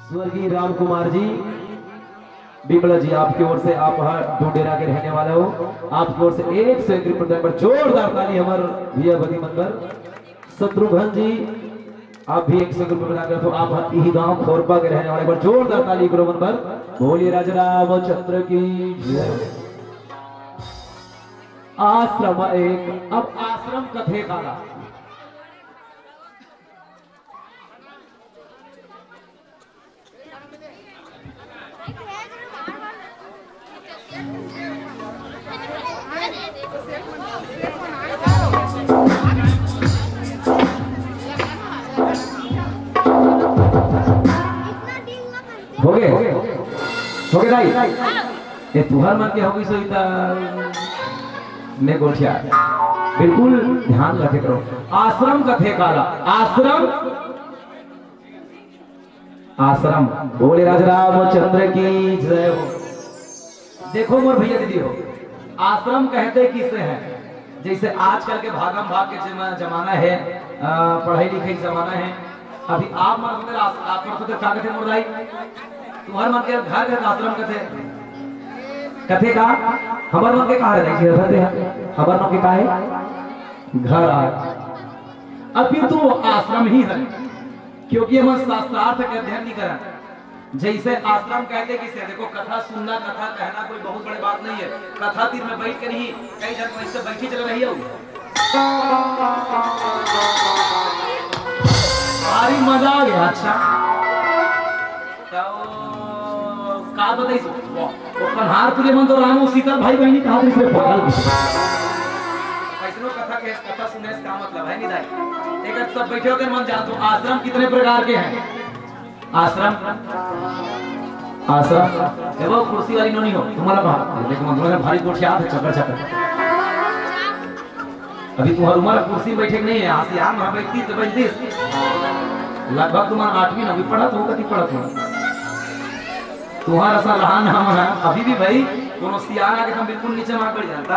स्वर्गीय राम कुमार जी बिमला जी, आपकी ओर से, आप डोडेरा के रहने वाले हो, आपकी ओर से 101 रुपए पर जोरदार ताली हमारे भैया बदी मंदिर। शत्रुघ्न जी आप भी 100 रुपए बना कर, तो आप ही गांव खोरपा के रहने वाले पर जोरदार ताली करो मन पर। बोलिए राजा रामचंद्र की जय। आश्रम एक, अब आश्रम कथे काला। हो गए भाई, ये तुहर मन के होगी सुविधा ने गोठिया, बिल्कुल ध्यान रखे करो। आश्रम कथे काला, आश्रम आश्रम बोले राजा रामचंद्र की जय हो। देखो मोर भैया दीदी हो, आश्रम कहते किसे है? जैसे आजकल के भागम भाग के जमाना है, पढ़ाई लिखाई जमाना है। अभी आप मतलब क्या कहते मोर भाई, तुम्हारे मन के घर घर आश्रम कथे का हमारे मन के कहा है, हमारे मन के कहा है घर आ। अभी तो आश्रम ही है, क्योंकि हम शास्त्रार्थ का अध्ययन नहीं करा। जैसे आश्रम कहते किसे? देखो कथा सुनना, कथा कहना कोई बहुत बड़ी बात नहीं है। कथा तीर में बैठ के नहीं, कई जगह वैसे बैठी चल रही है, भारी मजा आ गया। अच्छा का बताई वो कन्हार तुले मन तो रामो सीता भाई बहनी कहा थे इसमें पगल कैसनो कथा सुनने का मतलब है नहीं दाई। एक सब बैठे होकर मन जान तो आश्रम कितने प्रकार के हैं? आश्रम देखो कुर्सी वाली नोनी हो तुम्हारा बात, लेकिन मतलब भारी कुर्सी आते चक्कर चक्कर। अभी तुम्हारी उम्र कुर्सी बैठे नहीं है, आसियान में बैठती तो बैठती लगभग तुम्हारा 8वीं 9वीं पढ़ा तो कति पढ़ा तुम्हारा सा रहा नाम है। अभी भी भाई कोनो सियान आके हम बिल्कुल नीचे मार पड़ जाता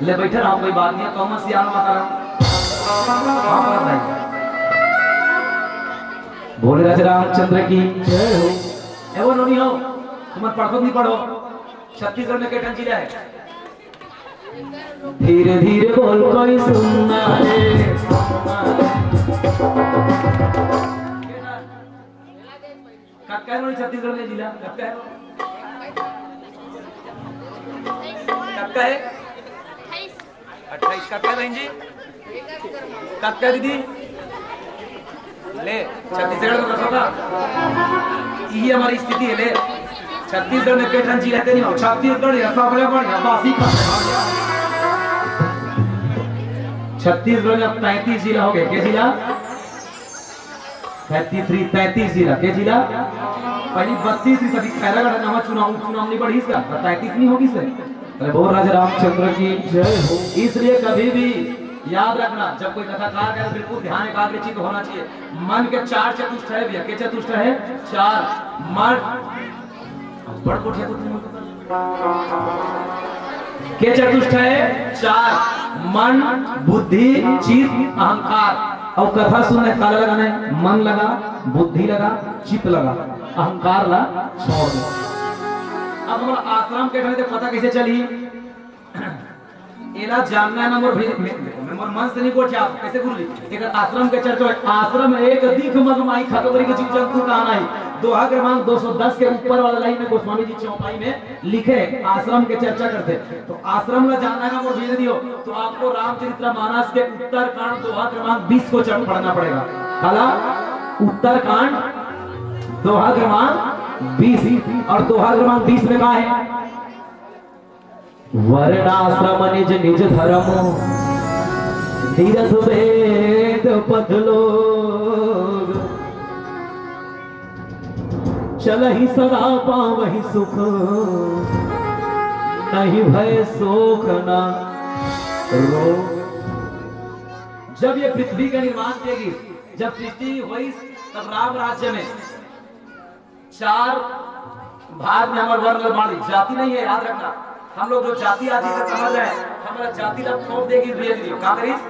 ले बैठे रहो, कोई बात नहीं है। कौन सियान माता भाई बोले राजा रामचंद्र की जय हो। एवं नोनी हो, तुम पढ़ो नहीं पढ़ो, छत्तीसगढ़ में केटन जिला है। धीरे धीरे बोल कोई सुनना है, कब कह छत्तीसगढ़ में जिला कब कह है 28 कब कह बहन जी, कब कह दीदी ले छत्तीसगढ़ में कथा ये हमारी स्थिति है। ले छत्तीसगढ़ में केठन जिला नहीं हो, छत्तीसगढ़ ऐसा बड़े बढ़िया बासी का छत्तीसगढ़ में 33 जिला हो गए। के जिला 33 जिला के जिला पहली 32 ही सभी खैरागढ़ नाम चुनाव नहीं बढ़ी इसका 33 नहीं होगी सर। अरे बोल राजा रामचंद्र की जय हो। इसलिए कभी भी याद रखना, जब कोई कथाकार करे बिल्कुल ध्यान एकाग्रचित होना चाहिए। मन के 4 चतुष्ट है भैया, के चतुष्ट है 4 मन बड़ कोठिया के चतुष्ट है 4 मन बुद्धि चित्त अहंकार। और कथा सुनने काला लगाना है, मन लगा, बुद्धि लगा, चित्त लगा, अहंकार ला छोड़ दो। अब हमारा आश्रम के कहते पता कैसे चली एला जानना है ना मोर मन से नहीं को जा कैसे गुरु एक आश्रम के चर्चा। आश्रम एक दिख मगमाई खतोरी के जीव जंतु का आना है। दोहा क्रमांक 210 के ऊपर वाला लाइन में गोस्वामी जी चौपाई में लिखे आश्रम के चर्चा करते। तो आश्रम का जानना है ना मोर भेज दियो, तो आपको रामचरितमानस के उत्तरकांड दोहा क्रमांक 20 को पढ़ना पड़ेगा। काला उत्तरकांड दोहा क्रमांक 20 और दोहा क्रमांक 20 में कहा है वर्णाश्रम निज निज धर्म तीरथ वेद पथ लोग चल ही सदा पावहि सुख नहीं भय शोक न रोग। जब ये पृथ्वी का निर्माण किएगी, जब सृष्टि हुई तब राम राज्य में 4 भाग में हमारे वर्ण निर्माण जाति नहीं है, याद रखना। हम लोग जो जाति आदि से समझ रहे हैं, हमारा जाति लब थोप देगी क्या करीस,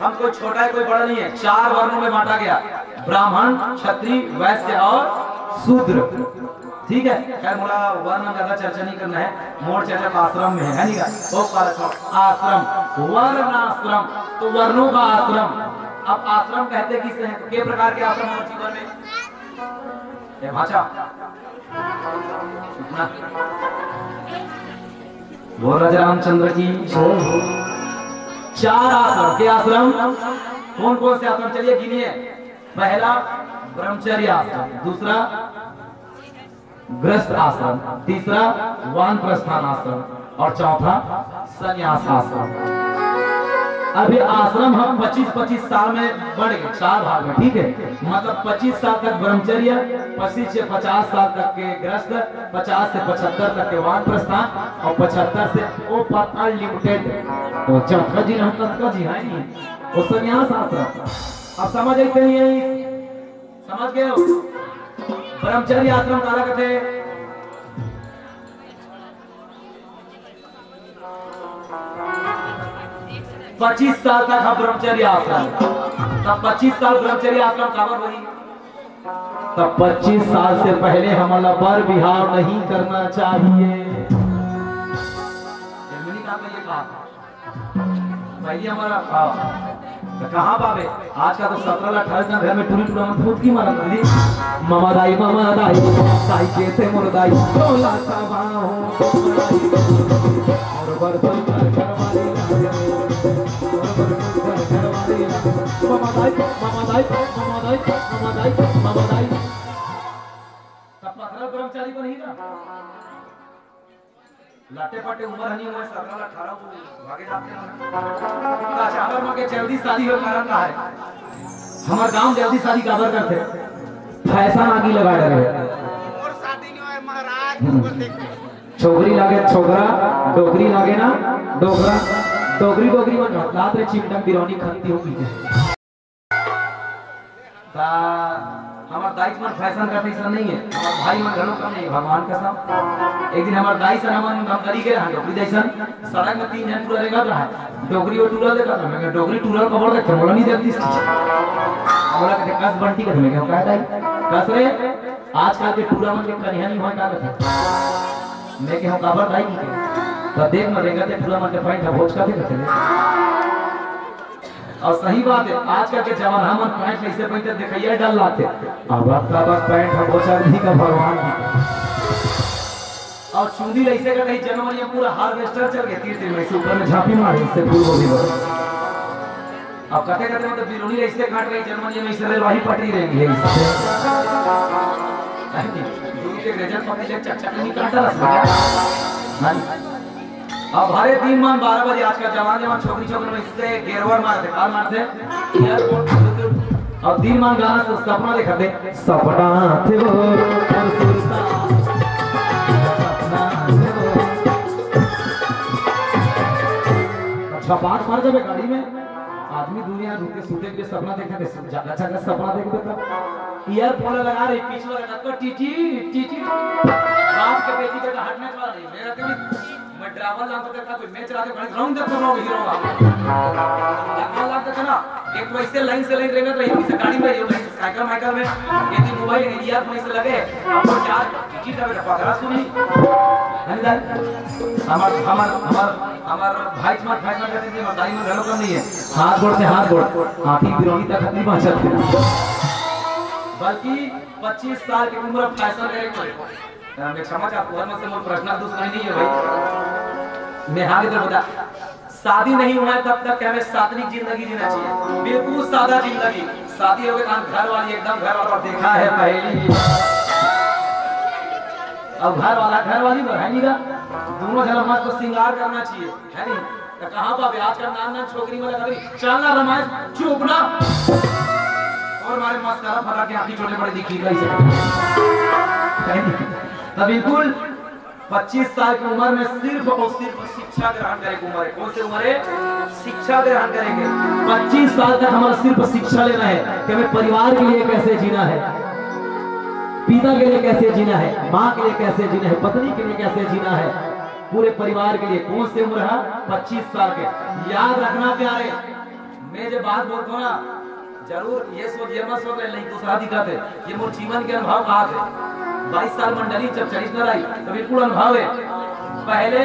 हम कोई छोटा है कोई बड़ा नहीं है। 4 वर्णों में बांटा गया, ब्राह्मण क्षत्रिय वैश्य और शूद्र, ठीक है। खैर मोला वर्ण ज्यादा चर्चा नहीं करना है, मोड़ चर्चा आश्रम में है नहीं का तो आश्रम वर्ण आश्रम, तो वर्णों का आश्रम। अब आश्रम कहते किसे हैं, के प्रकार के आश्रम हमारे जीवन में। ये भाषा वो राजा रामचंद्र की चार आश्रम के आश्रम कौन कौन से आश्रम चलिए गिनिए। पहला ब्रह्मचर्य आश्रम, दूसरा गृहस्थ आश्रम, तीसरा वानप्रस्थान आश्रम और चौथा संन्यास आश्रम। अभी आश्रम हम 25-25 साल में बढ़ गए 4 भाग में, ठीक है। मतलब 25 साल तक ब्रह्मचर्य, 25 से 50 साल तक के गृहस्थ, 50 से 75 तक के वानप्रस्थान और 75 से अनलिमिटेड। तो चौथा जी हम तक जी है नहीं वो संन्यास आश्रम। अब समझ आते हैं, समझ गए हो। ब्रह्मचर्य आश्रम काला कहते 25 साल तक हम ब्रह्मचर्य आश्रम, तब 25 साल ब्रह्मचर्य आश्रम काबर वही, तब 25 साल से पहले हमारा बर विहार नहीं करना चाहिए। पहले हमारा तो कहाँ बाबे आज का तो 17-18 घर में टूरी टूरा में फूट की मारा दी मामा दाई दाई के थे मोर दाई तोला का बाहो और बरसन कर करवाली मामा दाई तब 15 कर्मचारी को नहीं था लाटे पाटे उम्र नहीं हुए 17-18 को भागे जाते हैं। अच्छा हमारे मां के जल्दी शादी हो कारण का है, हमारे गांव जल्दी शादी काबर करते फैशन आगे लगा रहे और शादी नहीं होए महाराज छोकरी लागे छोकरा डोकरी लागे ना डोकरा डोकरी में लात रे चिमटम बिरौनी खनती हो पीछे ता हमार दाई मन फैशन करते ऐसा नहीं है, हमार भाई मन घरों कम नहीं भगवान का सब। एक दिन हमार दाई से हम करी के रहा डोकरी जैसन सड़क में 3 जन पूरा रेगा रहा डोकरी वो टूरा देखा था मैं डोकरी टूरा कबर देखे बोला नहीं देखती बोला के कस बंटी कर मैं कहा दाई कस रे आजकल के टूरा मन के कन्या नहीं होय का कहते मैं के हम कबर दाई की तो देख न रेगा ते टूरा मन के पैंट भोज का थे चले। और सही बात है आज का के जमाना हम पैंट कैसे पहनते दिखाइए डल लाते अब का पैंट हम बोचा नहीं का भगवान की और चूड़ी ऐसे का नहीं जनवरी में पूरा हार्वेस्टर चल गया 3 दिन में से ऊपर में झांपी मारे इससे फूल गोभी पर अब कहते कहते मतलब बिरोनी ऐसे काट रही जनवरी में इससे वही पटरी रहेंगी है दूर के गजन पकड़ ले चक नहीं काटा रस अब हरे 3 मन 12 बजे आज का जवान छोकरी में इससे गेरवर मारते कार मारते और 3 मन गाना से सपना दिखाते सपना थे वो अच्छा बात मार जब गाड़ी में आदमी दुनिया रुके सूते के सपना देखा थे अच्छा का सपना देख देता ईयरफोन लगा रही पीछे लगा तो टीटी टीटी बाप के बेटी का हटने वाला नहीं मेरा कभी मैं ड्रामा जानता देखा कोई मैच आके खड़े ग्राउंड देखता रहो हीरो लगा लगता था ना एक तो ऐसे लाइन से रहेगा तो यहीं से गाड़ी में ये साइकिल माइकल में ये दिन मोबाइल इंडिया में से लगे आपको चार टिकट का पकड़ा सुनी हमार भाई स्मार्ट फैशन करते थे बताई में घरों का नहीं है हाथ गोड़ हाथी बिरोनी तक नहीं पहुंचते बल्कि 25 साल की उम्र फैशन करेंगे मैं क्षमा चाहता हूं मुझसे मोर प्रश्न दूसरा नहीं है भाई मैं हां इधर बता शादी नहीं हुआ तब तक हमें सात्विक जिंदगी जीना चाहिए बिल्कुल सादा जिंदगी शादी हो गई घर वाली एकदम घर वाला देखा है पहली अब घर वाली बढ़ाई का दोनों जन मस्त को श्रृंगार करना चाहिए है नहीं तो कहां पावे आजकल नान छोकरी में लगा चलना रमायण चुपना और हमारे मस्करा फरा के आंखें छोटे बड़े दिखी गई तब बिल्कुल 25 साल की उम्र में सिर्फ और सिर्फ शिक्षा ग्रहण करेंगे उम्र कौन सी उम्र है शिक्षा ग्रहण करेंगे 25 साल तक हमारा सिर्फ शिक्षा लेना है कि हमें परिवार के लिए कैसे जीना है पिता के लिए कैसे जीना है माँ के लिए कैसे जीना है पत्नी के लिए कैसे जीना है पूरे परिवार के लिए कौन सी उम्र है 25 साल के याद रखना प्यारे मैं जो बात बोलता हूँ ना जरूर ये सोच ये मत सोच नहीं दूसरा दिक्कत है ये मोर जीवन के अनुभव कहा थे 22 साल मंडली जब चढ़ी न रही तो बिल्कुल अनुभव है। पहले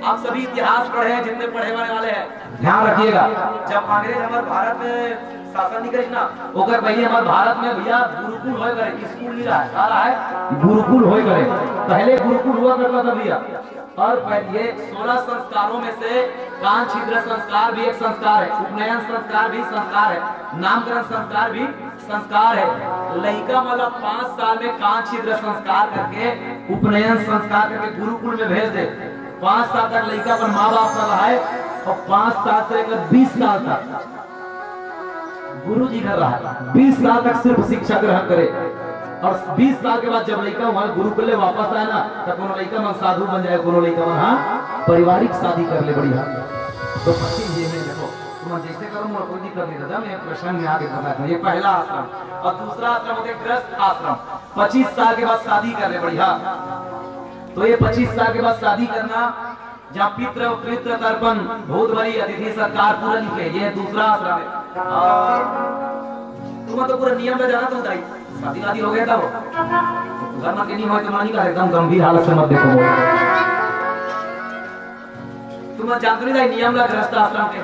आप सभी इतिहास पढ़े हैं, जितने पढ़े वाले हैं ध्यान रखिएगा, जब अंग्रेज हमारे भारत में शासन नहीं करी ना, ओकर पहले हमारे भारत में भैया गुरुकुल होए करे, स्कूल नहीं रहा है, आ रहा है गुरुकुल होए करे। पहले गुरुकुल हुआ करता था भैया। और ये 16 संस्कारों में से कान छिद्र संस्कार भी एक संस्कार है, उपनयन संस्कार भी संस्कार है, नामकरण संस्कार भी संस्कार है। लड़का मतलब 5 साल में कान छिद्र संस्कार करके उपनयन संस्कार करके गुरुकुल में भेज दे। 5 साल तक लड़का पर माँ बाप का रहा है और 5 साल से लेकर 20 साल तक गुरु जी कर रहा है। 20 साल तक सिर्फ शिक्षा ग्रहण करे और 20 साल के बाद जब लड़का वहां गुरुकुल में वापस आए ना, तब कोनो लड़का मन साधु बन जाए, कोनो लड़का मन हाँ पारिवारिक शादी कर ले बढ़िया। तो ये में देखो तुम जैसे करो मुझे कोई दिक्कत नहीं रहता। मैं प्रश्न में आगे बताता हूँ। ये पहला आश्रम और दूसरा आश्रम होते गृहस्थ आश्रम। 25 साल के बाद शादी कर ले बढ़िया। तो ये 25 साल के बाद शादी करना, जहाँ पितृ पितृ तर्पण भूत भरी अतिथि सत्कार पूरा लिखे, ये दूसरा आश्रम है। तुम तो पूरा नियम का जाना तो बताइए, शादी वादी हो गया था वो घर में नहीं हो तो मानी का एकदम गंभीर हालत से मत देखो। तुम जानते नहीं नियम का गृहस्थ आश्रम के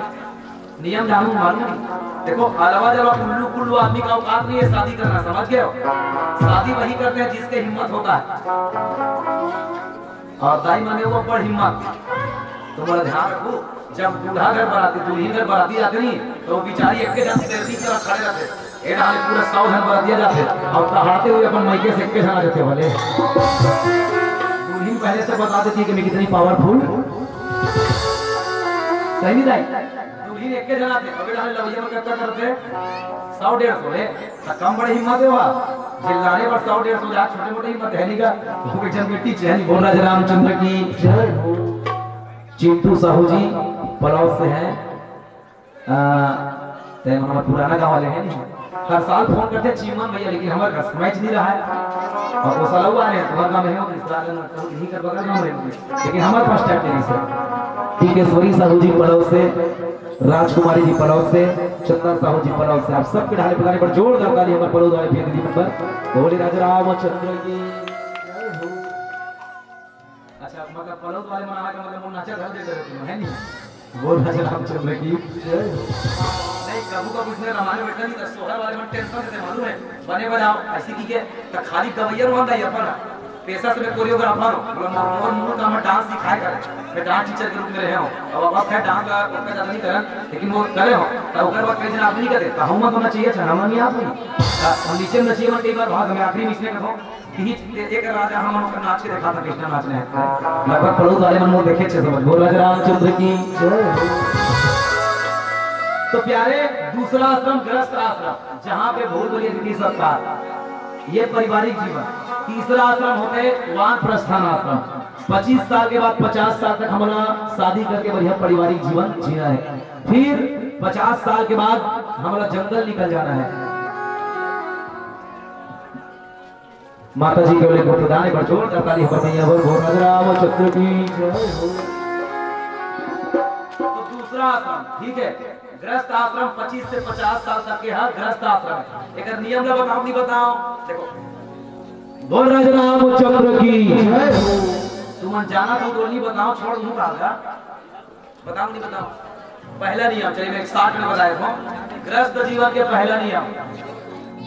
नियम जानू मालूम नहीं। देखो अलावा जब उल्लू कुल्लू आदमी का औकात नहीं है शादी करना, समझ गए हो? शादी वही करते हैं जिसके हिम्मत होता है, और दाई माने वो पर हिम्मत। तो बड़ा ध्यान रखो, जब दूल्हा घर बराती दुल्हन घर बराती जाते नहीं तो वो बेचारी एक जन से की तरह खड़े रहते, एड़ा में पूरा 100 जन बरातिया जाते और दहाड़ते हुए अपन मायके से एक जना रहते वाले। दुल्हन पहले से बता देती कि मैं कितनी पावरफुल, सही नहीं दाई? दुल्हन एक जना थे और एड़ा में लवैया में कितना करते 100-150 ले, तो कम बड़े हिम्मत है वहां जिलाने पर 100-150 जा, छोटे मोटे हिम्मत है नहीं का। वो बेचन बेटी चैन बोल राजा रामचंद्र की जय हो। चिंटू साहू जी पलाव से है, पुराना गाँव वाले हैं नहीं, हर साल फोन करते चीमन भैया, लेकिन हमारे घर मैच नहीं रहा है और वो साल हुआ है तुम्हारा गाँव में नहीं कर बगल गाँव में, लेकिन हमारे पास टाइम नहीं सर। टीकेश्वरी साहू जी पलाव से, राजकुमारी जी पलाव से, चंदन साहू जी पलाव से, आप सबके ढाले पकाने पर जोरदार ताली हमारे पलाव वाले भेज दी पर बोले राजा रामचंद्र की। अच्छा मतलब पलाव वाले मनाने का मतलब नाचा घर दे रहे है नहीं, बोल राजा रामचंद्र की नहीं। प्रभु का कुछ नहीं, रामायण बैठा नहीं, सोहरा वाले में टेंशन देते मालूम है, बने बनाओ ऐसी की के तो खाली गवैया वहां दाई अपन पैसा से मैं कोरियोग्राफर हूं और मूल का मैं डांस सिखाए कर, मैं डांस टीचर के रूप में रहे हूं। अब अब है डांस का ज्यादा नहीं करन, लेकिन वो करे हो तो ओकर बाद कई जन आदमी करे तो हम होना चाहिए छ हम नहीं आदमी हम नीचे में चाहिए। मैं कई बार भाग में आखिरी में इसने कहूं कि एक राजा हम लोग नाच के दिखा था, कृष्ण नाचने लगभग पड़ोस वाले मन देखे छे समझ। बोल राजा रामचंद्र की जय। तो प्यारे दूसरा आश्रम गृहस्थ आश्रम, जहाँ पे भूल भुलैया अतिथि सत्कार, ये पारिवारिक जीवन। तीसरा आश्रम होते वानप्रस्थान आश्रम। 25 साल के बाद 50 साल तक हमारा शादी करके बढ़िया पारिवारिक जीवन जीना है। फिर 50 साल के बाद हमारा जंगल निकल जाना है। माता जी के लिए प्रदान पर जोर ताली रामचंद्र की जय हो। तो दूसरा आश्रम ठीक है, गृहस्थ आश्रम 25 से 50 साल तक के है गृहस्थ आश्रम। एक नियम का बताओ नहीं बताओ, देखो बोल राजा रामचंद्र की जय हो। तुम जाना तो दो नहीं बताओ, छोड़ दूं कहा बताओ नहीं बताओ। पहला नियम चलिए मैं 60 में बताया था, गृहस्थ जीवन के पहला नियम,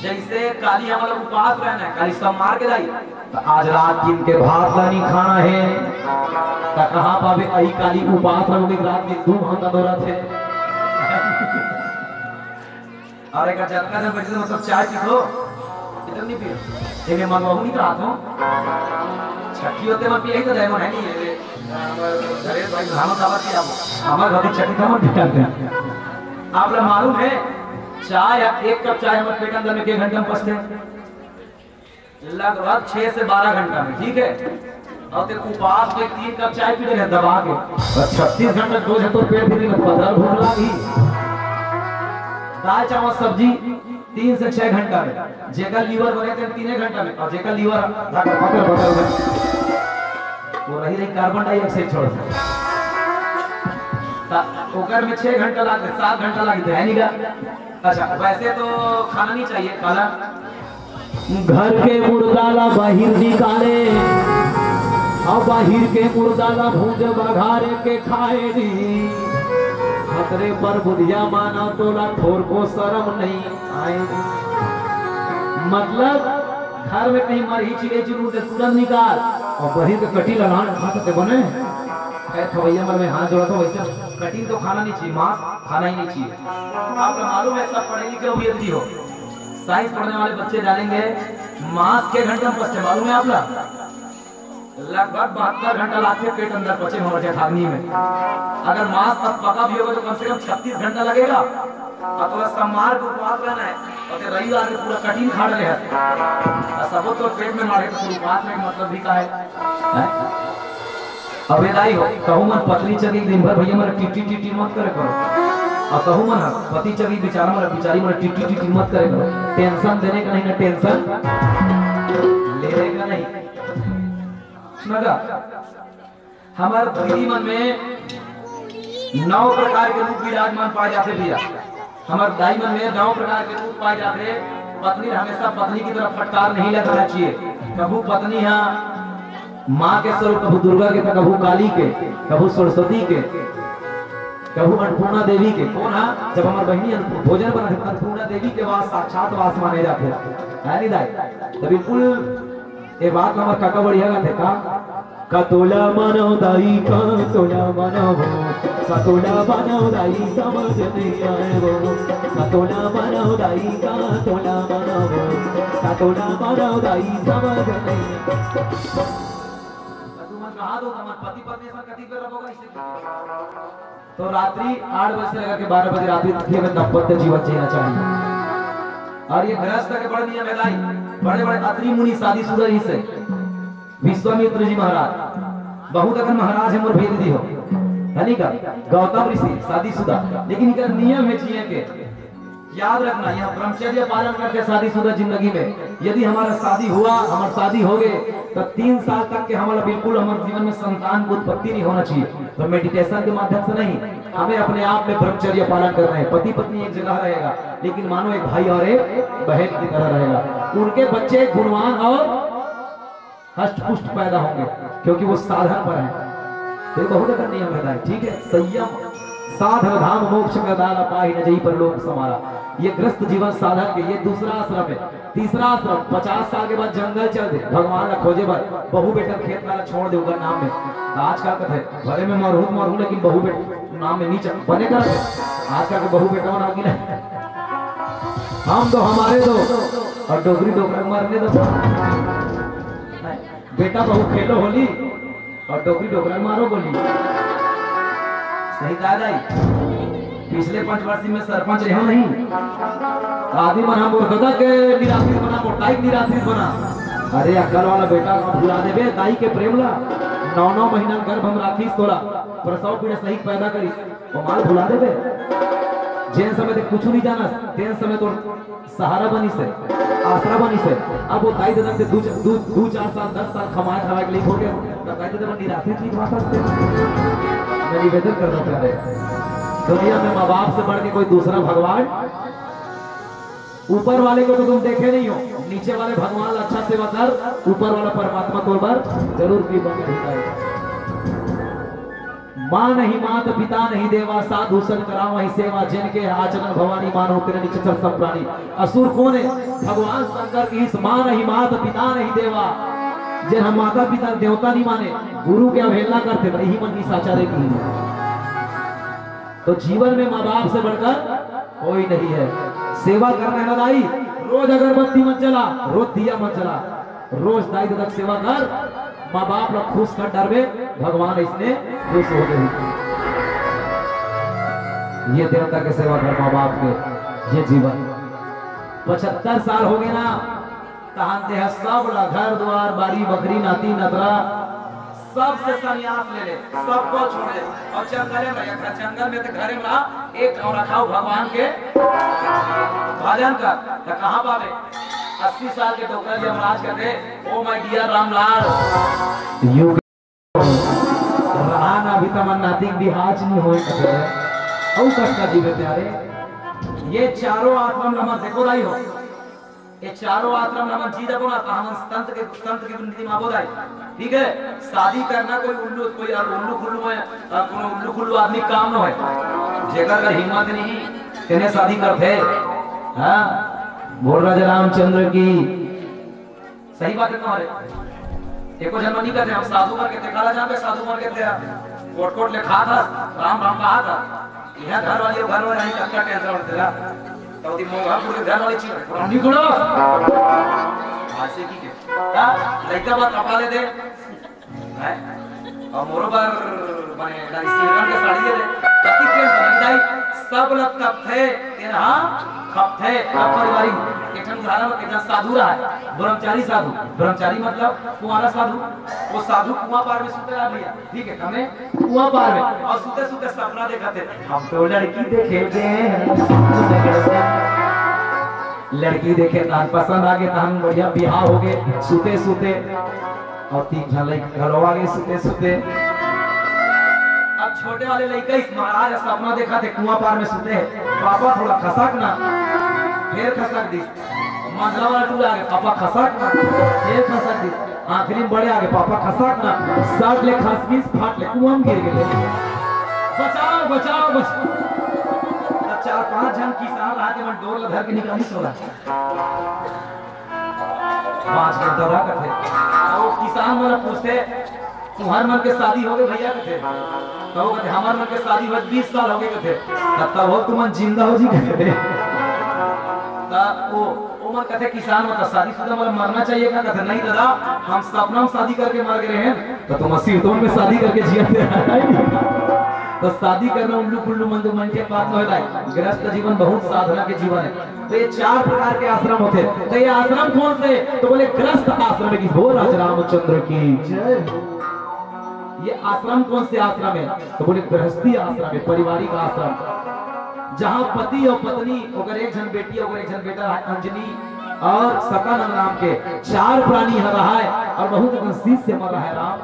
जैसे काली हम लोग उपास रहना है, काली सब मार के लाई तो आज रात दिन के भात नहीं खाना है, तो कहाँ पावे आई काली उपास रहोगे रात में 2 घंटा दौरा थे। और एक जगह में बैठे मतलब चाय पी लो, इधर नहीं पियो, एक मंगवाऊ नहीं रहा था छठी होते मैं पिए ही तो जाएगा नहीं है घरे भाई खाना खावा की आप हमारे घर छठी था हम करते हैं। आप लोग मालूम है चाय, एक कप चाय हमारे पेट अंदर में 1 घंटे में पचते लगभग 6 से 12 घंटा में, ठीक है। और ते उपवास में 3 कप चाय पी रहे दबा के, 36 घंटे डोज है तो पेट भी 15 भूख लगी। दाल चावल सब्जी 3 से 6 घंटा में, जेकर लीवर बने थे 3 घंटा में, और जेकर लीवर वो रही कार्बन डाइऑक्साइड छोड़ ओकर में 6 घंटा लगे, 7 घंटा लगे है नहीं का। अच्छा वैसे तो खाना नहीं चाहिए काला, घर के मुर्दाला बाहिर निकाले और बाहिर के मुर्दाला भूज बघारे के खाए नी खतरे पर बुधिया माना तोला ठोर को शर्म नहीं आए। मतलब घर में कहीं मरही चिड़े चिड़ू तुरंत निकाल और बाहिर के कटी ललान खा सकते बने। खैर खवैया में हाथ जोड़ा तो वैसे कटी तो खाना नहीं चाहिए, मांस खाना ही नहीं चाहिए। आपको मालूम है सब पढ़े लिखे हुए यदि हो साइंस पढ़ने वाले बच्चे जानेंगे मांस के घंटे में पचते मालूम है आपला लगभग 72 घंटा लाके पेट अंदर पचे हमारे अठाग्नि में। अगर मांस पका भी होगा तो कम से कम 36 घंटा लगेगा और थोड़ा सम्मार को उपवास रहना है और रविवार में पूरा कठिन खा रहे हैं सब तो पेट में मारे तो उपवास में मतलब भी का है। अब वेदाई हो कहूँ मन पत्नी चली दिन भर भैया मेरा टिटी टिटी मत करे करो और कहूँ मन पति चली बेचारा मेरा बिचारी मेरा टिटी टिटी मत करे करो। टेंशन देने का नहीं ना टेंशन लेने का नहीं। सुना हमारे दीदी मन में 9 प्रकार के रूप विराजमान पाए जाते भैया। हमारे दाई मन में 9 प्रकार के रूप पाए जाते। पत्नी हमेशा पत्नी की तरफ फटकार नहीं लगाना चाहिए। कभू पत्नी है माँ के स्वरूप, कभू दुर्गा के, कभू काली के, कभू सरस्वती के, कभू अन्नपूर्णा देवी के। कौन है जब हमारे बहनी भोजन बनाते अन्नपूर्णा देवी के वास साक्षात वास माने जाते है नहीं दाई। तो बिल्कुल ये बात हमारे काका बढ़िया गाते का कतोला मानो दाई कतोला मानो कतोला मानो दाई समझ नहीं आए वो कतोला मानो दाई कतोला मानो कतोला मानो दाई समझ नहीं। पति पत्नी कति पे रहोगा इसे तो रात्रि 8 बजे से लेकर के 12 बजे रात्रि में दाम्पत्य जीवन जीना चाहिए। और ये गृहस्थ के बड़े नियम है दाई। बड़े बड़े अत्रि मुनि शादीशुदा ही से विश्वामित्र जी महाराज बहुत अगर महाराज है मोर भेद दी हो यानी का गौतम ऋषि शादीशुदा लेकिन इनका नियम है जिए के याद रखना। यहाँ ब्रह्मचर्य पालन करके शादीशुदा जिंदगी में यदि हमारा शादी हुआ हमारा शादी हो गए तो 3 साल तक के हमारा बिल्कुल हमारे जीवन में संतान की उत्पत्ति नहीं होना चाहिए। तो मेडिटेशन के माध्यम से नहीं, हमें अपने आप में ब्रह्मचर्य पालन करना है। पति पत्नी एक जगह रहेगा लेकिन मानो एक भाई और एक बहन की तरह रहेगा। उनके बच्चे गुणवान और हष्ट पुष्ट पैदा होंगे क्योंकि वो साधन पर है। तो बहुत अगर नियम है ठीक है। संयम साधन धाम मोक्ष का दाला पाही न जई पर लोक समारा। ये ग्रस्त जीवन साधन के ये दूसरा आश्रम है। तीसरा आश्रम 50 साल के बाद जंगल चल दे भगवान का खोजे पर बहु बेटा खेत वाला छोड़ दे उधर नाम में। आज का कथे भले में मरहू लेकिन बहु बेटा नाम में नीचे बने कर आज का बहु बेटा बना की हम तो हमारे दो और डोगरी डोगरा मरने दो। बेटा बहु खेलो होली और डोगरी डोगरा मारो बोली सही दादा। पिछले 5 वर्ष में सरपंच रहे नहीं आदमी बना मुर्दा के निराश्रित बना मोटाई निराश्रित बना। अरे अकल वाला बेटा भुला देवे दाई के प्रेम ला 9 महीना गर्भ हम राखी तोरा प्रसव पीड़ा सही पैदा करी वो माल भुला देवे। जिन समय तक कुछ नहीं जाना तेन समय तो सहारा बनी से आसरा बनी से। अब वो दाई दादा से 2-4 साल 10 साल खमाए खवा के लिए हो गया तो दाई दादा निराश्रित नहीं खा सकते। मैं निवेदन कर रहा हूँ दुनिया में माँ बाप से बढ़ के कोई दूसरा भगवान ऊपर वाले को तो तुम देखे नहीं हो। नीचे वाले भगवान अच्छा सेवा कर ऊपर वाला परमात्मा तो बार जरूर की बन है। माँ नहीं मात पिता नहीं देवा साधु सन करा वही सेवा जिनके आचरण भवानी मानो तेरे निचल सब प्राणी। असुर कौन है भगवान शंकर की इस माँ नहीं मात पिता नहीं देवा जिन हम माता पिता देवता नहीं माने गुरु के अवहेलना करते वही मन की साचारे की। तो जीवन में माँ बाप से बढ़कर कोई नहीं है। सेवा करना है ना दाई। रोज अगरबत्ती मत जला रोज दिया मत जला रोज दाई तक सेवा कर माँ बाप लोग खुश कर डरवे भगवान इसने खुश हो गई। ये देवता के सेवा कर माँ बाप के ये जीवन 75 साल हो गए ना कहते हैं सब घर द्वार बारी बकरी नाती नतरा सबसे संन्यास ले ले सबको छोड़ दे और जंगल में तो घरे में एक ठाव रखाओ भगवान के भजन कर तो कहाँ पावे 80 साल के डॉक्टर जी महाराज कहते ओ माय डियर रामलाल युग रहा ना अभी तमन्नाती बिहाज नहीं होए कते औ कष्ट जीवे प्यारे। ये चारों आश्रम लमा देखो रही हो ये चारों आश्रम हम जी देखो ना तो हम संत के नीति में बोल ठीक है। शादी करना कोई उल्लू खुल्लू है, कोनो उल्लू खुल्लू आदमी काम न है, जेकर अगर हिम्मत नहीं तेने शादी करते। हां बोल राजा रामचंद्र की सही बात है। एको जन्म नहीं करते हम साधु मर के देखा जाके साधु मर के तेरा कोट कोट लिखा था राम राम कहा था। यहां घर वाली नहीं क्या टेंशन होते ला तो दी मोगा पूरे घर वाली चीज पुरानी गुणो आसे की के लइका बात कपाले दे है और मोरोबर माने डाई सिलगन के साड़ी दे कति टेंशन नहीं दाई सब लोग कब थे तेरा खप थे परिवारी एकन उदाहरण में कितना साधु रहा है ब्रह्मचारी साधु। ब्रह्मचारी मतलब कुंवारा साधु। वो साधु कुआं पार में सुते रह लिया ठीक है हमें कुआं पार में और सुते सुते सपना देखा थे हम तो लड़की देखे लड़की देखे तान पसंद आ गए तान बढ़िया बियाह हो गए सुते सुते और 3 झले घरों आ गए सुते सुते। अब छोटे वाले लड़का इस महाराज सपना देखा थे कुआं पार में सुते पापा थोड़ा खसक ना फिर खसक दी मंझला वाला टूट आ गया पापा खसक ना फिर खसक दी आखिरी में बड़े आ गए पापा खसक ना शर्ट ले खसकीस फाट ले कुआं में गिर गए। बचाओ बचाओ बचाओ 4-5 जन किसान रहा के मन डोर लगा के निकाली सोला 5 घंटा रहा करते वो किसान वाला पूछते तुम्हारे मन के शादी हो गए भैया कहते तो वो कहते हमारे मन के शादी हुए 20 साल हो गए कहते तब वो तुम जिंदा हो जी कहते वो उम्र कहते किसान मतलब शादीशुदा मतलब मरना चाहिए क्या कहते नहीं दादा हम सपना में शादी करके मर गए हैं तो तुम 80 में शादी करके जिए तो शादी करना उल्लू कुल्लू मंदू मन के बात न होता है। गृहस्थ जीवन बहुत साधना के जीवन है। तो ये 4 प्रकार के आश्रम होते तो ये आश्रम कौन से तो बोले गृहस्थ आश्रम की हो राज रामचंद्र की जय। ये आश्रम कौन से आश्रम है तो बोले गृहस्थी आश्रम है पारिवारिक आश्रम जहाँ पति और पत्नी अगर एक जन बेटी और एक जन बेटा अंजनी और सकानंद नाम के 4 प्राणी रहा है और बहुत शीश से मर रहा है राम।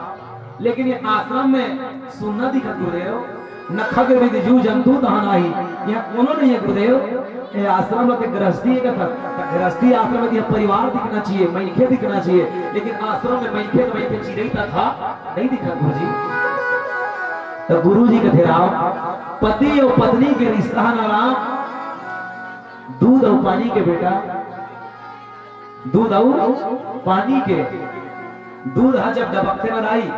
लेकिन ये आश्रम में सुनना दिखत गुरुदेव न खग विद जू जंतु तहां नाही यहाँ कोनो नहीं है गुरुदेव। ये आश्रम में गृहस्थी का था गृहस्थी आश्रम में परिवार दिखना चाहिए मैखे दिखना चाहिए लेकिन आश्रम में मैखे चिड़ैता था नहीं दिखा गुरुजी। तो गुरुजी के थे राम पति और पत्नी के रिश्ता ना राम दूध और पानी के बेटा दूध और पानी के दूध जब दबकते न आई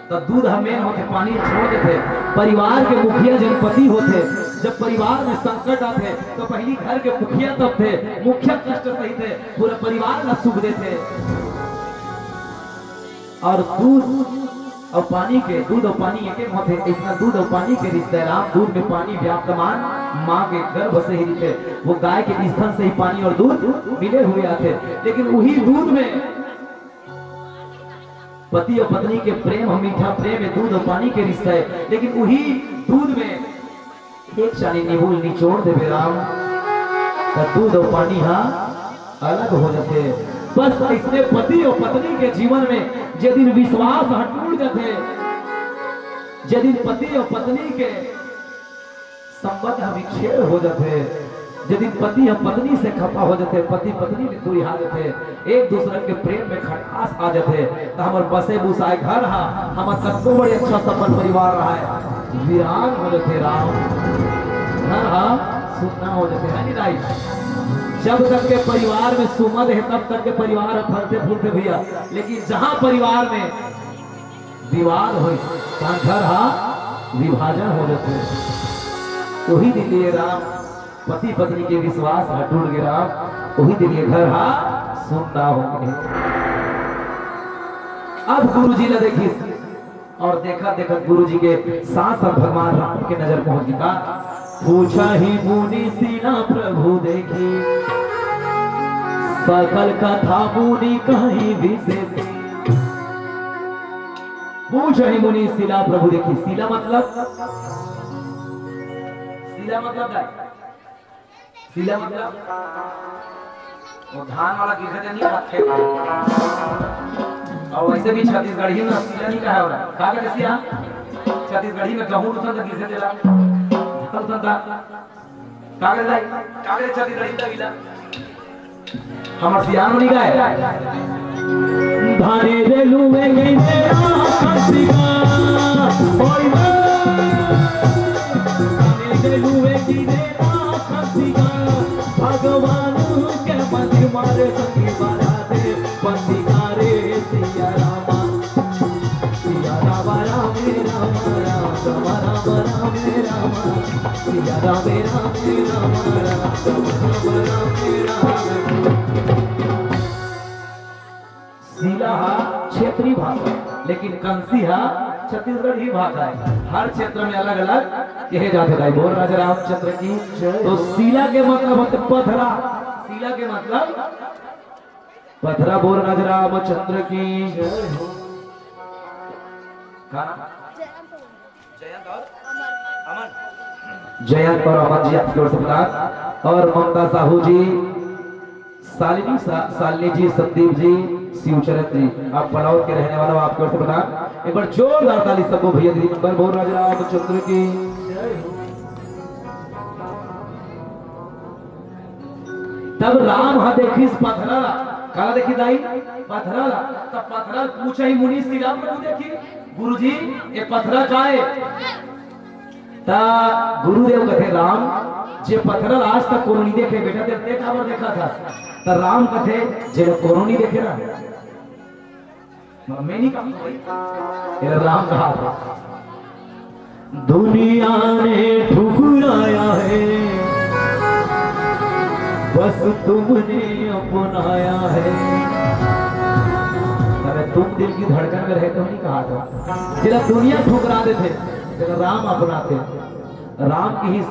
तो दूध हमें होते पानी छोड़ देते। परिवार के मुखिया जनपति होते जब परिवार में संकट आते तो पहली घर के मुखिया तब थे मुखिया कष्ट सही थे पूरा परिवार का सुख देते। और दूध और पानी के दूध और पानी एक होते इतना दूध और पानी के रिश्ते राम दूध में पानी व्याप्तमान माँ के गर्भ से ही थे वो गाय के स्तन से ही पानी और दूध मिले हुए आते। लेकिन वही दूध में पति और पत्नी के प्रेम मीठा प्रेम है दूध और पानी के रिश्ता है। लेकिन वही दूध में एक चाली नींबू निचोड़ दे राम तो दूध और पानी हाँ अलग हो जाते। बस इसने पति और पत्नी के जीवन में जे दिन विश्वास टूट जाते जे दिन पति और पत्नी के संबंध विच्छेद हो जाते जे दिन पति और पत्नी से खफा हो जाते पति पत्नी में दूरी आ जाते एक दूसरे के प्रेम में खटास आ जाते तो हमारे बसे बुसाए घर हा हमारे सबको बड़े अच्छा सफल परिवार रहा है वीरान हो जाते राम घर हा सुनना हो जाते है नहीं। जब तक के परिवार में सुमन है तब तक के परिवार फलते फूलते भैया लेकिन जहाँ परिवार में विवाद हो घर हा विभाजन हो जाते वही दिन लिए राम पति पत्नी के विश्वास टूट गया वही दिन ये घर हा सुनता हो गए। अब गुरु जी ने देखी और देखा देखा गुरु जी के साथ साथ भगवान राम के नजर पहुंच गया। पूछा ही मुनि सीना प्रभु देखी सकल कथा मुनि कहीं विशेष। पूछा ही मुनि शिला प्रभु देखी शिला मतलब शिला मतलब वो धान वाला गिरते नहीं रखे और वैसे भी छत्तीसगढ़ी में शिला नहीं कहा हो रहा का के सिया छत्तीसगढ़ी में गहूं उठन तो गिरते देला उठन था का के छत्तीसगढ़ी तक गिला हमर सियान नहीं गाए धाने रेलू में गई खसिका ओए धाने रेलू में गई खसिका भगवान के मंदिर मारे संगी मारा दे बंदिका रे सिया रामा राम राम राम राम राम सिया राम राम राम राम सीला क्षेत्रीय भाषा, लेकिन कंसिया छत्तीसगढ़ी भाषा है। हर क्षेत्र में अलग अलग कहे जाते हैं। बोल राजा रामचंद्र की। तो सीला के मतलब पथरा, सीला के मतलब पथरा। बोल राजा रामचंद्र की। जयंत और अमन जी आपकी ओर से प्रदान, और ममता साहू जी, शालिनी जी, संदीप जी, शिवचरण जी, आप पलाव के रहने वालों आपकी ओर से प्रदान। एक बार जोरदार ताली सबको भैया दीदी नंबर। बोल राजा रामचंद्र की। तब राम हा देखी पथरा काला देखी दाई पथरा, तब पथरा पूछा ही मुनि श्री राम प्रभु देखी गुरुजी ये पथरा का है। ता गुरुदेव कथे राम जे पथरा आज तक कोनो नहीं देखे बेटा, देखते काबर देखा था। ता राम कथे जे कोनो नहीं देखे ना, मैं नहीं कहा, ये राम कहा था। दुनिया ने ठुकराया है बस तुमने अपनाया है। तुम दिल की धड़कन में रहते हो नहीं कहा था। जरा दुनिया ठुकरा देते, राम अपनाते। राम की ही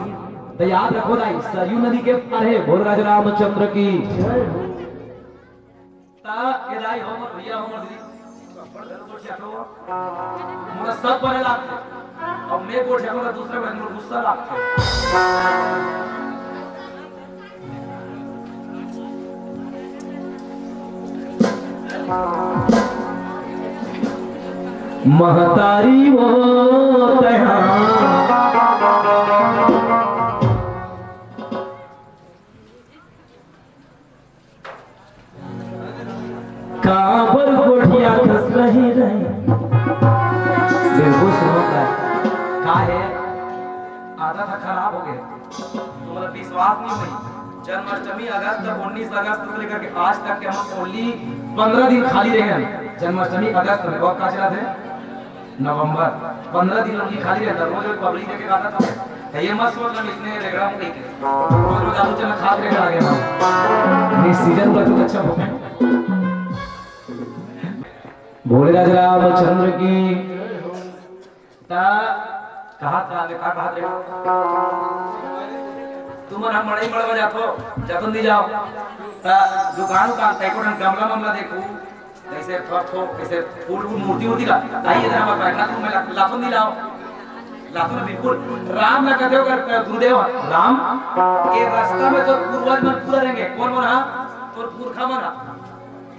तो याद रखो दाई, सरयू नदी के पार है। बोल राजा रामचंद्र की। सब बने लागते, अब मैं गोट जाऊंगा दूसरे में गुस्सा लागते। महतारी वो काबर गोठिया खस रही रही। बिल्कुल सुनता है का है, आधा था खराब हो गया, तुम्हारा विश्वास नहीं हुई। जन्माष्टमी अगस्त 19 अगस्त से लेकर के आज तक के हम ओनली 15 दिन खाली रहे हैं। जन्माष्टमी अगस्त में वक्त का चला थे नवंबर, 15 दिन उनकी खाली रहता। रोज पब्लिक देखे आता था। ये मत सोच हम इतने रेगड़ा हूं नहीं के रोज आलू चना खा के आ गए हम। ये सीजन पर तो अच्छा हो गया। भोले राजा रामचंद्र की। ता कहा था ने का कहा थे तुम हम मड़ई मड़वा जातो जतन दी जाओ। ता दुकान का तैकोटन गमला मामला देखो जैसे थो ऐसे फूल मूर्ति होती ला आई इधर हमारे बैठना तुम मैं लातन दी लाओ। लातन बिल्कुल राम ना कहते हो गुरुदेव राम के रास्ता में तो पूर्वज मन पूरा रहेंगे। कौन बना तो पुरखा बना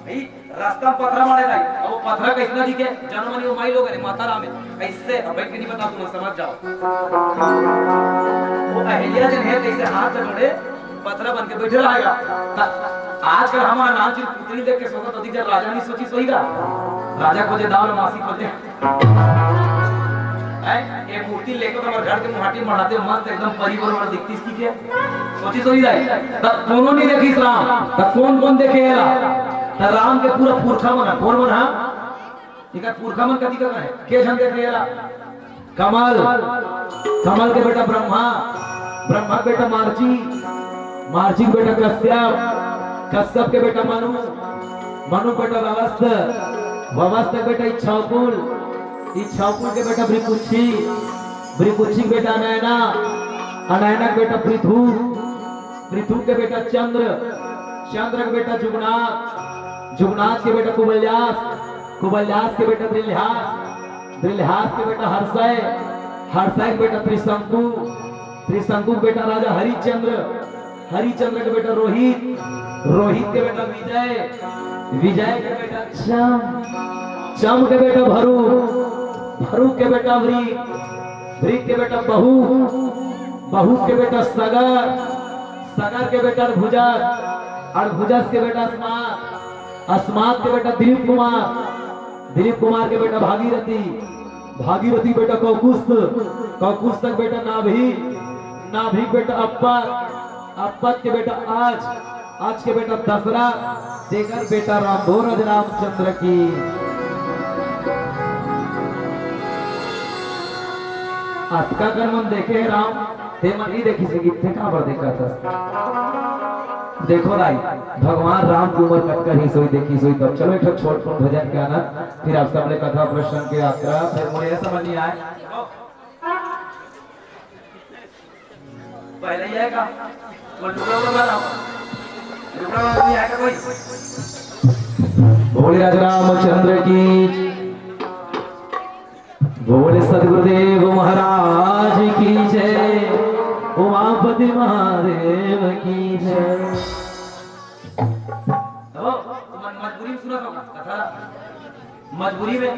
भाई रास्ता पथरा मारे लाई। अब वो पथरा कैसे दिखे जनमनी वो माई लोग है माता राम है कैसे। अब बैठ के नहीं बता तुम समझ जाओ। वो अहिल्या जन है कैसे हाथ से जोड़े पथरा बन के बैठे रहेगा। आजकल हमारा नाम सिर्फ पुतली देख के सोचा तो दिखा राजा नहीं सोची सोईगा। राजा खोजे दाल मासी खोजे ये मूर्ति लेकर हमारे घर के मुहाटी मढ़ाते मस्त एकदम परिवार वाला दिखती इसकी क्या सोची सोई जाए। तब कोनो नहीं देखी राम, तब कौन कौन देखे राम के पूरा पुरखा मना। कौन मना ठीक है पुरखा मन कथी करना है के जन देख रहा कमल, कमल के बेटा ब्रह्मा, ब्रह्मा के बेटा मार्ची, मार्ची के बेटा कश्यप, कश्यप के बेटा मनु, मनु के बेटा ववस्त, ववस्त के बेटा इच्छाकुल, इच्छाकुल के बेटा भृकुक्षी, भृकुक्षी के बेटा नैना, अनैना के बेटा पृथु, पृथु के बेटा चंद्र, चंद्र के बेटा जुगनाथ, जुगनाथ के बेटा कुबल्यास, कुबल्यास के बेटा द्रिलहास, द्रिलहास के बेटा हर्षय, हर्षय के बेटा त्रिशंकु, त्रिशंकु के बेटा राजा हरिचंद्र, हरिचंद्र के बेटा रोहित, रोहित के बेटा विजय, विजय के बेटा चम, चम के बेटा भरू, भरू के बेटा वृक, वृक के बेटा बहु, बहु के बेटा सगर, सगर के बेटा भुजग, अड़भुजस के बेटा अस्मात, अस्मात के बेटा दिलीप कुमार, दिलीप कुमार के बेटा भागीरथी, भागीरथी बेटा कौकुस्त, कौकुस्त तक बेटा नाभि, नाभि बेटा अप्पर, अप्पर के बेटा आज, आज के बेटा दसरा, देकर बेटा राम भोरज रामचंद्र की। अटका कर मन देखे राम ते मन ही देखी से कितने का पर देखा था। देखो राई भगवान राम की उम्र कट कर ही सोई देखी सोई तब। चलो एक छोट छोट भजन के आना, फिर आप सबने कथा प्रश्न के यात्रा, फिर मुझे समझ नहीं आए पहले ही आएगा वो टुकड़ा नहीं आएगा कोई। बोले राजा रामचंद्र की, बोले सदगुरुदेव महाराज की जय, उमापति महादेव की जय। मजबूरी में सुना कथा, मजबूरी में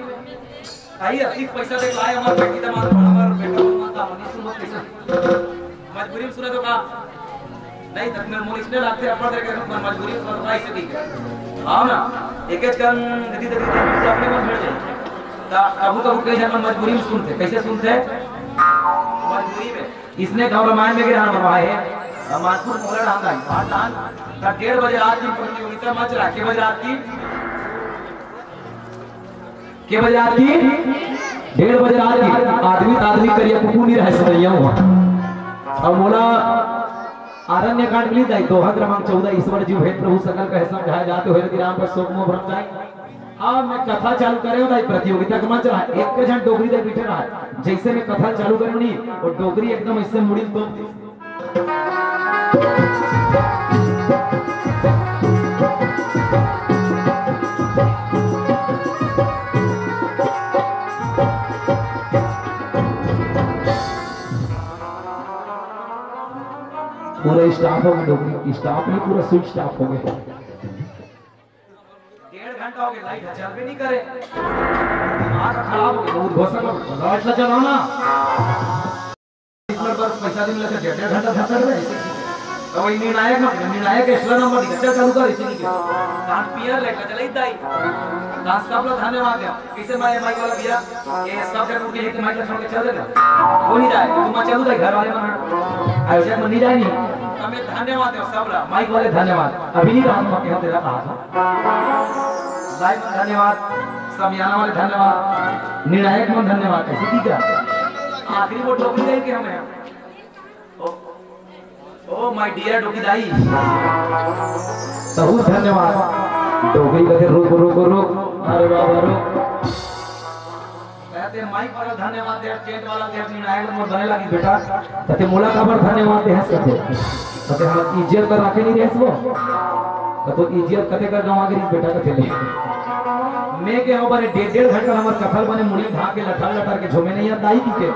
आई अधिक पैसा दे लाए हमारे बेटी दामाद हमारे बेटा माता मनी सुनो पैसा मजबूरी में सुना तो का नहीं तक मैं मोल इसने लाते अपन दे के मजबूरी में सुना ऐसे ठीक है। हां ना एक एक कन धीरे धीरे अपने मन भेड़ जाए ता कबू कबू कई जन मजबूरी में सुनते, कैसे सुनते मजबूरी में। इसने गांव रामायण में गिरान बनवाए है मानपुर मोला डांगा बात डाल ता 1:30 बजे रात की प्रतियोगिता मच रहा के बजे रात की, के बजे रात की 1:30 बजे रात की। आदमी आदमी करिया कुकू नहीं रह समैया हुआ। और मोला आरण्य कांड मिली दाई दोहा क्रमांक 14 ईश्वर जीव हे प्रभु सकल कहे समझाए जाते हुए यदि राम पर शोक मोह भ्रम जाए। अब मैं कथा चालू करे दाई प्रतियोगिता का मंच रहा है, एक के जन डोगरी दे बैठे रहा, जैसे मैं कथा चालू करूं नहीं और डोगरी एकदम इससे मुड़ी तो पूरा स्टाफ हो गया, डोगरी स्टाफ नहीं पूरा स्विच स्टाफ हो गया। 1.5 घंटा हो गया लाइट चल भी नहीं करे, दिमाग खराब हो गया। घोषणा लाइट ना चलाना इस पर पैसा दिन लगे 1.5 घंटा फंसा रहे ऐसे तो वही निर्णायक एक्स्ट्रा नंबर दिखा चालू कर इसी के कान पियर लेकर चले दाई ना सब लोग धन्यवाद है। किसे माइक वाला दिया ये सब जन उनके एक माइक छोड़ के चल देगा वो नहीं जाए तुम चलू दाई घर वाले मन आयोजक मन नहीं जाए नहीं हमें धन्यवाद है सब लोग माइक वाले धन्यवाद अभी नहीं रहा मैं तेरा कहा था दाई धन्यवाद समियाना वाले धन्यवाद निर्णायक मन धन्यवाद ऐसे ठीक है। आखिरी वो टोकरी दे के हमें ओ माय डियर डोगी दाई बहुत धन्यवाद। डोगी कहते रुक रुक रुक अरे बाबा रुक कहते माइक वाला धन्यवाद दे टेंट वाला दे निर्णायक मन बने लगी बेटा कहते मोला खबर धन्यवाद दे हंस कहते हम इज्जत कर रखे नहीं रहस वो तो इज्जत कते कर गांव आगे बेटा कहते ले मैं के हो बारे 1.5 घंटा हमर कथल बने मुड़ी ढा के लठा लठा के झोमे नहीं दाई की के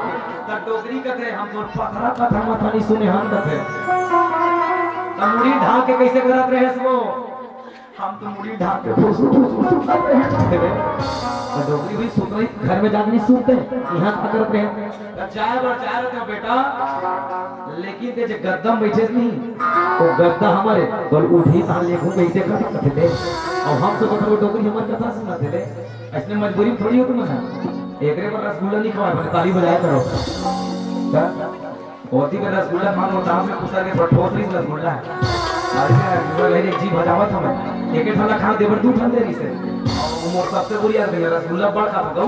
त डोगरी कथे हम तो पथरा कथा मथा नहीं सुने हम कथे त मुड़ी ढा के कैसे करत रहस वो हम तो मुड़ी ढा के कर रहे हैं डोगरी भी सुन रही घर में जाके नहीं सुनते यहाँ क्या करते हैं जाए रहते हो बेटा लेकिन ते जे गद्दम बैठे नहीं वो गद्दा हमारे तो उठी तान ले घूम बैठे करते थे और हम तो कथा डोगरी हमारी कथा सुनाते थे इसने मजबूरी में थोड़ी हो तुम एकरे पर रसगुल्ला नहीं खवा मैंने ताली बजाया करो क्या होती का रसगुल्ला मानो दाम में कुसर के ठोस नहीं रसगुल्ला है अरे ये जी बजावत हमें एक ठंडा खा देवर दू ठंडे नहीं से मोर सबसे बुरी याद है रसगुल्ला बड़ खा दो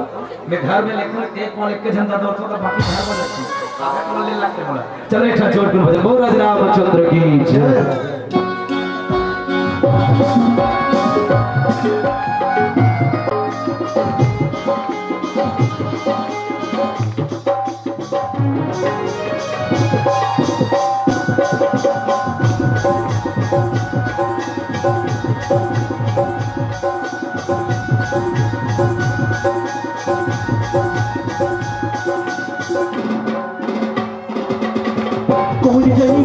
मैं घर में लेकर एक कॉल एक के झंडा दौड़ तो बाकी घर में रखी आगे कॉल ले लगते बोला चलो एक छोड़ कर बजे बोल राजा रामचंद्र की जय।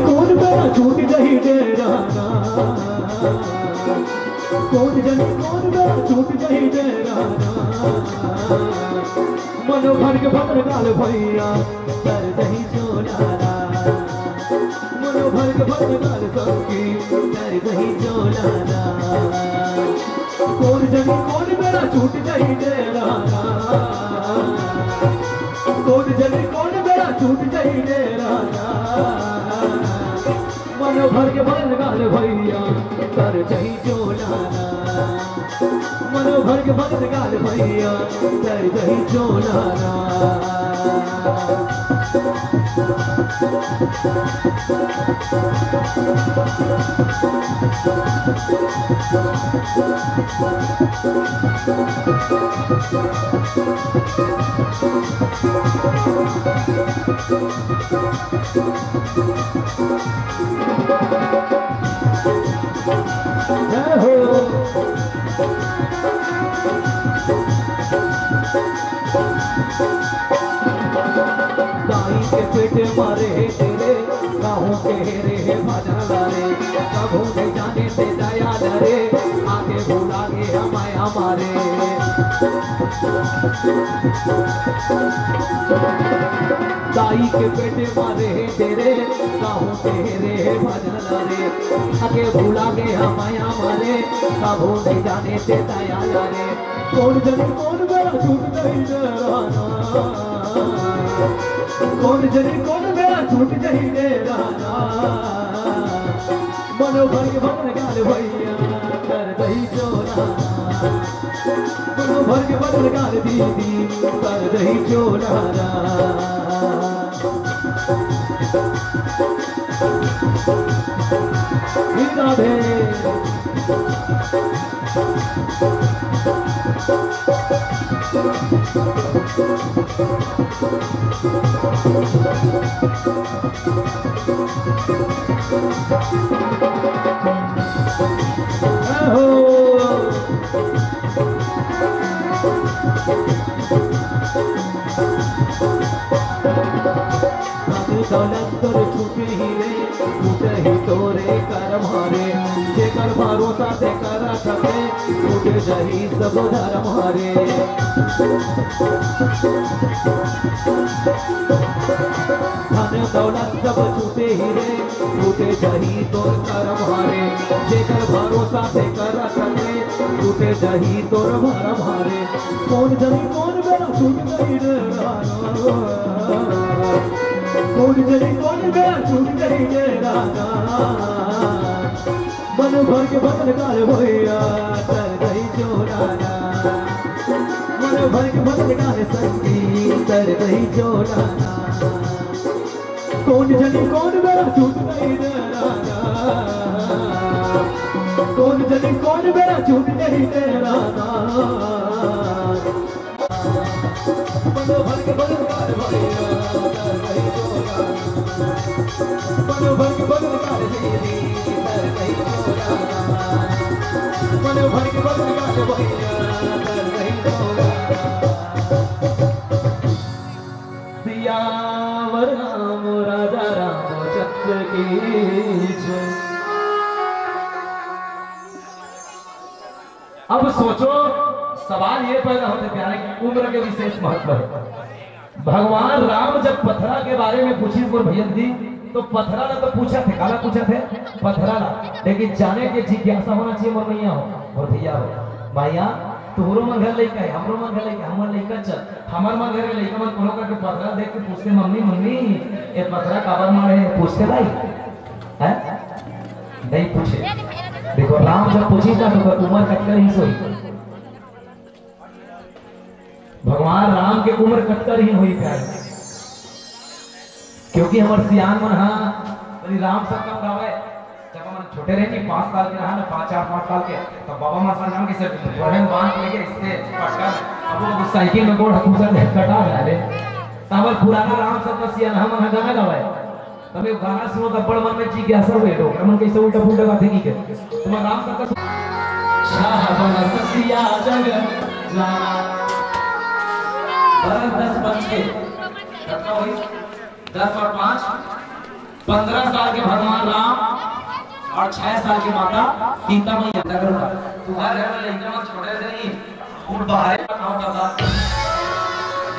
कौन मेरा छूट गई डेराना कौन जनी कौन मेरा छूट गई डेराना मनो भर के भर गाल भैया कर दही छोड़ाना मनो भर के भर गाल सबकी कर गई जोलाना कौन जनी कौन मेरा छूट गई डेराना कौन जनी कौन मेरा छूट गई डेराना मनो भर के भर गाल भैया कर गई जोलाना मनो भर के भर गाल भैया कर गई जोलाना दाई के पेटे मारे तेरे गाँव के रे भजन लारे कभू नहीं जाने से दया डरे आगे भूला गे हमारे हमारे दाई के पेटे मारे तेरे गाँव के रे भजन लारे आगे भूला गे हमारे हमारे कभू नहीं जाने से दया डरे कौन जनी कौन मेरा छूट नहीं डराना कौन जनी कौन मेरा छूट नहीं दे रहा मनो भर के भर गाल भैया कर दही चोरा मनो भर के भर गाल दीदी कर दही चोरा राधे दौलत कर छूटे ही रे छूटे ही तोरे कर मारे जे कर भरोसा ते कर सके छूटे जही सब धर्म हारे धन दौलत सब छूटे ही रे छूटे जही तोर कर मारे जे कर भरोसा ते कर सके छूटे जही तोर धर्म हारे कौन जनी कौन मेरा छूट गई रे कौन जनी कौन मेरा छूट गई रे राना मन भर के बदल गाल भैया कर गई जोड़ाना मन भर के बदल गाल संगी कर गई जोड़ाना कौन जनी कौन मेरा छूट गई रे राना कौन जनी कौन मेरा छूट गई रे राना मन भर के बदल गाल भैया कर गई मनो भर के बदल गाल दीदी कर गई जोड़ाना मनो भर के बदल गाल भैया कर गई जोड़ाना सियावर राम राजा रामचंद्र की जय। अब सोचो सवाल ये पैदा होते प्यारे की उम्र के विशेष महत्व है। भगवान राम जब पथरा के बारे में पूछी भैया दी तो पथरा ना तो पूछा थे काला पूछा थे पथरा ना लेकिन जाने के जिज्ञासा होना चाहिए मोर भैया हो और भैया हो भैया तोहरो मन घर लेके हमरो मन घर लेके हमर लेके चल हमर मन घर लेके मन कोनो करके पथरा देख के पूछते मम्मी मम्मी ये पथरा काबर मारे पूछते भाई है नहीं पूछे। देखो राम जब पूछी ना तो उम्र कटकर ही सोई भगवान राम के उम्र कटकर ही हुई प्यार क्योंकि हमारे सियान मन हाँ राम सब कब गावे जब हम छोटे रहे 5 साल के रहा ना 5 साल के तो बाबा मासा नाम के सब बहन बांध लेके इससे पटका अब वो साइकिल में गोड़ हकुसा कटा रहे तब पुराना राम सब का सियान हम गाना गावे तब ये गाना सुनो तब बड़ मन में जिज्ञासा हुए लोग मन कैसे उल्टा पुल्टा बातें की के तुम राम सब का शाहबन ससिया जग जाना 10 बज के कितना हुई 10 और 5 15 साल के भगवान राम और 6 साल की माता सीता मैया तुम्हारे घर में लड़का छोटे से नहीं खूब बाहर काम करता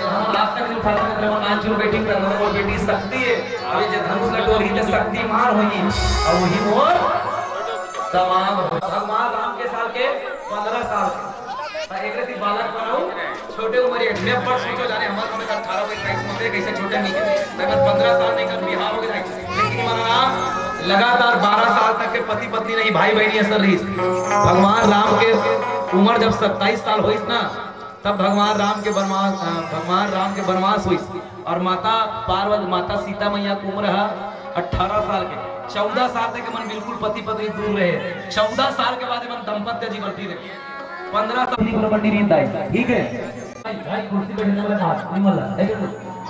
हम आज तक जो उठा सकते हैं नाच जो बेटी करना वो बेटी शक्ति है अभी जे धनुष न डोरी ते शक्ति मार होई और वही मोर तमाम भगवान राम के साल के 15 साल के एक रीति बालक बनाऊ छोटे उम्र में पर सोचो जाने हमारे समय का 18 से 23 होते कैसे छोटे नहीं के मैं 15 साल नहीं कर बिहार हो गया लेकिन मना लगातार 12 साल तक के पति पत्नी नहीं भाई बहनी असर रही भगवान राम के उम्र जब 27 साल हुई ना तब भगवान राम के वनवास हुई और माता पार्वती माता सीता मैया की उम्र है 18 साल के 14 साल तक मन बिल्कुल पति पत्नी दूर रहे 14 साल के बाद मन दंपत्य जीवन जी रहे 15 साल की बराबर नींद आई ठीक है भाई कुर्सी पे बैठने वाला हाथ नहीं मल्ला है क्या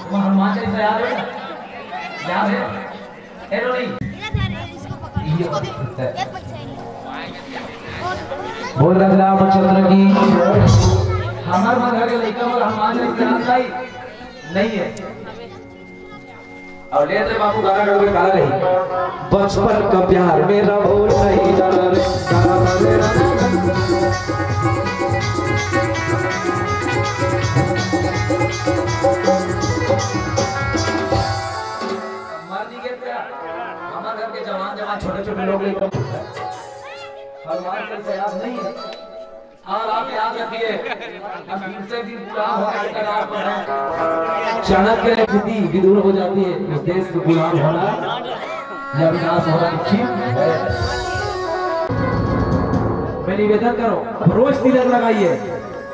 तुम हनुमान चालीसा याद है हेलो नहीं बोल रामचंद्र की हमारे मन घर के लड़का और हनुमान चालीसा नहीं है और ले रे बाबू गाना गा के काला नहीं बचपन का प्यार मेरा भूल नहीं जाना रे गाना मेरा मर्दी के प्यार हमारे घर के जवान छोटे लोग हनुमान चालीसा याद नहीं है और आप याद रखिए अब दूसरे दिन पूरा होगा चाणक्य ने बुद्धि विदूर हो जाती है इस देश के गुलाम होना या विनाश होना निश्चित है। मैं निवेदन करो रोज तिलक लगाइए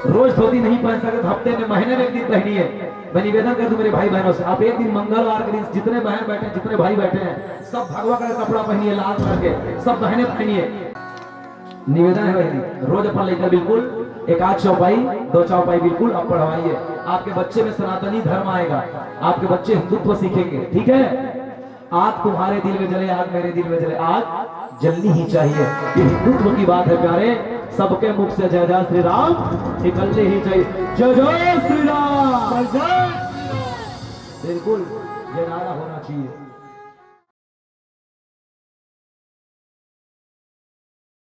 रोज धोती नहीं पहन सकते हफ्ते में महीने में एक दिन पहनिए। मैं निवेदन कर दूं मेरे भाई बहनों से आप एक दिन मंगलवार के दिन जितने बहन बैठे जितने भाई बैठे हैं सब भगवा का कपड़ा पहनिए लाल कलर के सब बहनें पहनिए। निवेदन है भाई रोज अपन लेकर बिल्कुल एक आध चौपाई 2 चौपाई बिल्कुल आप पढ़वाइए आपके बच्चे में सनातनी धर्म आएगा आपके बच्चे हिंदुत्व सीखेंगे ठीक है। आग तुम्हारे दिल में जले आग मेरे दिल में जले आग जलनी ही चाहिए ये हिंदुत्व की बात है प्यारे सबके मुख से जय जय श्री राम निकलने ही चाहिए जय जय श्री राम बिल्कुल ये नारा होना चाहिए।